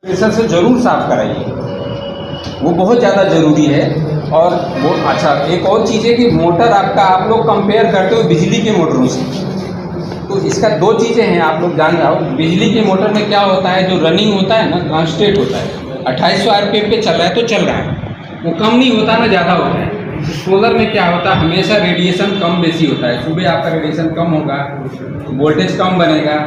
Pressure से ज़रूर साफ़ कराइए, वो बहुत ज़्यादा ज़रूरी है। और वो अच्छा एक और चीज़ है कि मोटर आपका आप लोग कंपेयर करते हो बिजली के मोटरों से, तो इसका दो चीज़ें हैं, आप लोग जान जाओ। बिजली की मोटर में क्या होता है, जो रनिंग होता है ना, कांस्टेंट होता है। 2800 RPM पे चल रहा है तो चल रहा है, वो कम नहीं होता ना ज़्यादा होता है। सोलर में क्या होता है, हमेशा रेडिएशन कम बेसी होता है। सुबह आपका रेडिएशन कम होगा, वोल्टेज कम बनेगा,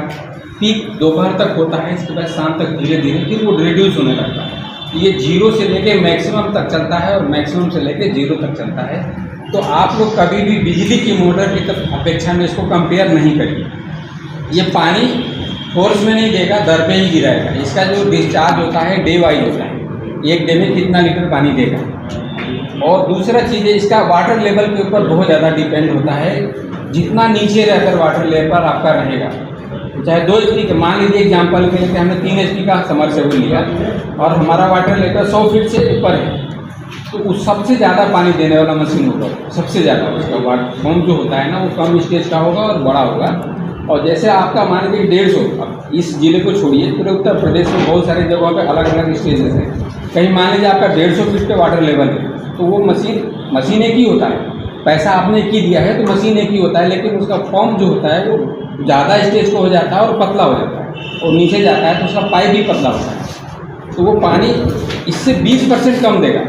पीक दोपहर तक होता है, इसके बाद शाम तक धीरे धीरे फिर वो रिड्यूस होने लगता है। ये 0 से लेके मैक्सिमम तक चलता है और मैक्सिमम से लेके 0 तक चलता है। तो आप लोग कभी भी बिजली की मोटर की अपेक्षा में इसको कंपेयर नहीं करिए। ये पानी फोर्स में नहीं देगा, दर पे ही गिराएगा। इसका जो डिस्चार्ज होता है डे वाइज होता है, एक डे में कितना लीटर पानी देगा। और दूसरा चीज़ है, इसका वाटर लेवल के ऊपर बहुत ज़्यादा डिपेंड होता है। जितना नीचे रहकर वाटर लेवल आपका रहेगा, चाहे 2 HP का, मान लीजिए एग्जाम्पल के लिए हमने 3 HP का समरसेबल लिया और हमारा वाटर लेवल 100 फीट से ऊपर है, तो उस सबसे ज़्यादा पानी देने वाला मशीन होगा, सबसे ज़्यादा उसका वाटर पंप जो होता है ना, वो कम स्टेज का होगा और बड़ा होगा। और जैसे आपका मान लीजिए 150, अब इस जिले को छोड़िए, पूरे उत्तर प्रदेश में बहुत सारी जगहों पे अलग अलग स्टेजेस हैं। कहीं मान लीजिए आपका 150 फीट पे वाटर लेवल है, तो वो मशीन एक ही होता है, पैसा आपने एक ही दिया है तो मशीन एक ही होता है, लेकिन उसका फॉर्म जो होता है वो ज़्यादा स्टेज को हो जाता है और पतला हो जाता है, और नीचे जाता है तो उसका पाइप भी पतला होता है, तो वो पानी इससे 20% कम देगा।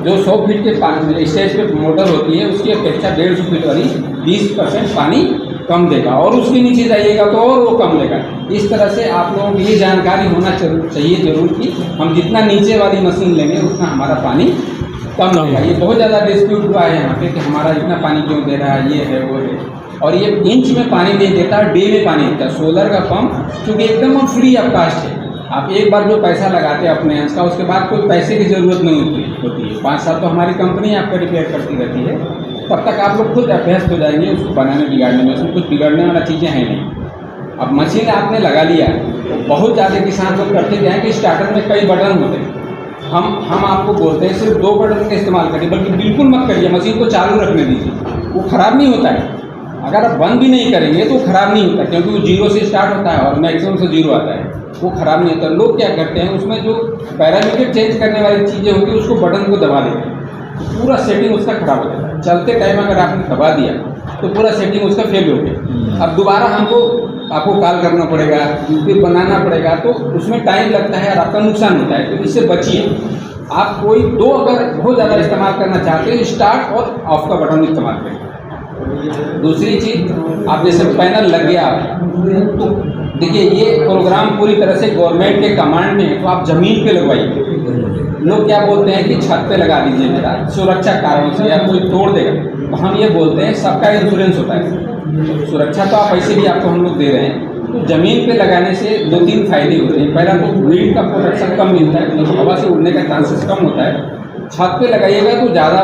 जो 100 फीट के स्टेज पे मोटर होती है, उसकी अपेक्षा 150 फीट वाली 20% पानी कम देगा, और उसके नीचे जाइएगा तो और वो कम देगा। इस तरह से आप लोगों को ये जानकारी होना चाहिए जरूर कि हम जितना नीचे वाली मशीन लेंगे उतना हमारा पानी कम देगा। ये बहुत ज़्यादा डिस्प्यूट हुआ है यहाँ पे कि हमारा इतना पानी क्यों दे रहा है, ये है वो है, और ये इंच में पानी नहीं देता, डे में पानी देता है। सोलर का पंप क्योंकि एकदम फ्री ऑफ कास्ट है, आप एक बार जो पैसा लगाते हैं अपने अंश का, उसके बाद कोई पैसे की ज़रूरत नहीं होती है। 5 साल तो हमारी कंपनी आपका रिपेयर करती रहती है, तब तक आप लोग खुद अभ्यस्त हो जाएंगे उसको बनाने बिगाड़ने में। उसमें कुछ बिगड़ने वाला चीज़ें हैं नहीं। अब मशीन आपने लगा लिया, तो बहुत ज़्यादा किसान लोग करते क्या है कि स्टार्टर में कई बटन होते हैं, हम आपको बोलते हैं सिर्फ 2 बटन का इस्तेमाल करिए, बल्कि बिल्कुल मत करिए, मशीन को चालू रखने दीजिए, वो ख़राब नहीं होता है। अगर आप बंद भी नहीं करेंगे तो ख़राब नहीं होता, क्योंकि वो 0 से स्टार्ट होता है और मैक्सिमम से 0 आता है, वो ख़राब नहीं होता। लोग क्या करते हैं, उसमें जो पैरामीटर चेंज करने वाली चीज़ें होती है उसको बटन को दबा देते हैं, पूरा सेटिंग उसका ख़राब हो जाता है। चलते टाइम अगर आपने दबा दिया तो पूरा सेटिंग उसका फेल हो गया। अब दोबारा आपको कॉल करना पड़ेगा, फिर बनाना पड़ेगा, तो उसमें टाइम लगता है और आपका नुकसान होता है। तो इससे बचिए। आप कोई 2 अगर बहुत ज़्यादा इस्तेमाल करना चाहते हैं, स्टार्ट और ऑफ का बटन इस्तेमाल करें। दूसरी चीज़, आप जैसे पैनल लग गया, तो देखिए ये प्रोग्राम पूरी तरह से गवर्नमेंट के कमांड में है, तो आप ज़मीन पे लगवाइए। लोग क्या बोलते हैं कि छत पे लगा दीजिए मेरा, सुरक्षा कारणों से, या कोई तोड़ देगा, तो हम ये बोलते हैं सबका इंश्योरेंस होता है। सुरक्षा तो आप ऐसे भी आपको हम लोग दे रहे हैं। तो ज़मीन पे लगाने से 2-3 फायदे होते हैं। पहला तो विंड का प्रोटेक्शन कम मिलता है, तो हवा से उड़ने का चांसेस कम होता है। छत पे लगाइएगा तो ज़्यादा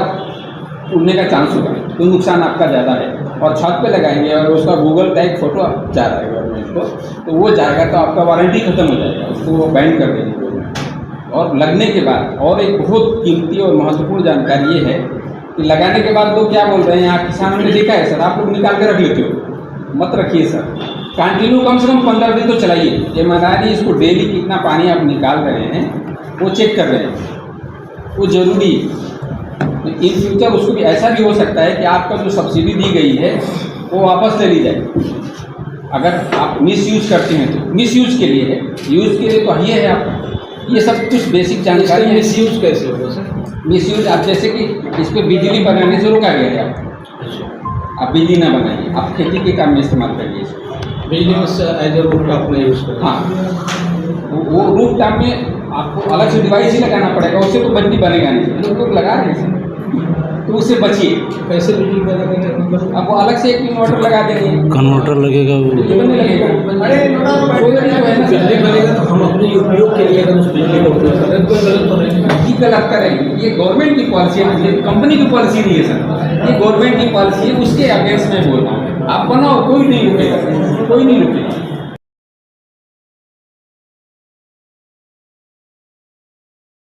उड़ने का चांस होगा, तो नुकसान आपका ज़्यादा है। और छत पे लगाएंगे और उसका गूगल टैग फोटो जा रहा है गवर्नमेंट को, तो वो जाएगा तो आपका वारंटी खत्म हो जाएगा, उसको वो बैन कर देंगे गवर्नमेंट। और लगने के बाद और एक बहुत कीमती और महत्वपूर्ण जानकारी ये है कि लगाने के बाद लोग क्या बोल रहे हैं, यहाँ किसानों ने देखा है सर, आप लोग निकाल के रख लेते हो, मत रखिए सर, कंटिन्यू कम से कम 15 दिन तो चलाइए। ईमानदारी इसको डेली कितना पानी आप निकाल रहे हैं वो चेक कर रहे हैं, वो ज़रूरी। इन फ्यूचर उसको भी ऐसा भी हो सकता है कि आपका जो सब्सिडी दी गई है वो वापस ले ली जाए, अगर आप मिसयूज़ करते हैं तो। मिसयूज़ के लिए है, यूज़ के लिए तो ये है आपका। ये सब कुछ बेसिक जानकारी है। मिसयूज़ कैसे होगा सर? मिसयूज़ आप जैसे कि इस पर बिजली बनाने से रोका गया है, आप बिजली ना बनाइए, आप खेती के काम में इस्तेमाल करिए इसको। बिजली में एज ए रूट टॉप में यूज़ करें। हाँ, वो रूट टॉप में आपको अलग से डिवाइस ही लगाना पड़ेगा, उससे तो बिजली बनेगा नहीं। लोग लगा रहे हैं, तो उससे बचिए। कैसे बिजली पैदा करेंगे? आपको अलग से एक इन्वर्टर लगा देंगे, कन्वर्टर लगेगा, बिजली बनने लगेगा। बिजली बनेगा तो हम अपने उपयोग के लिए अगर उस बिजली का उपयोग करें तो गलत तो नहीं। ये गलत करेंगे, ये गवर्नमेंट की पॉलिसी है, ये कंपनी की पॉलिसी नहीं है सर, ये गवर्नमेंट की पॉलिसी है, उसके अगेंस्ट में बोल रहा हूँ। आप बनाओ, कोई नहीं रुकेगा, कोई नहीं रुकेगा।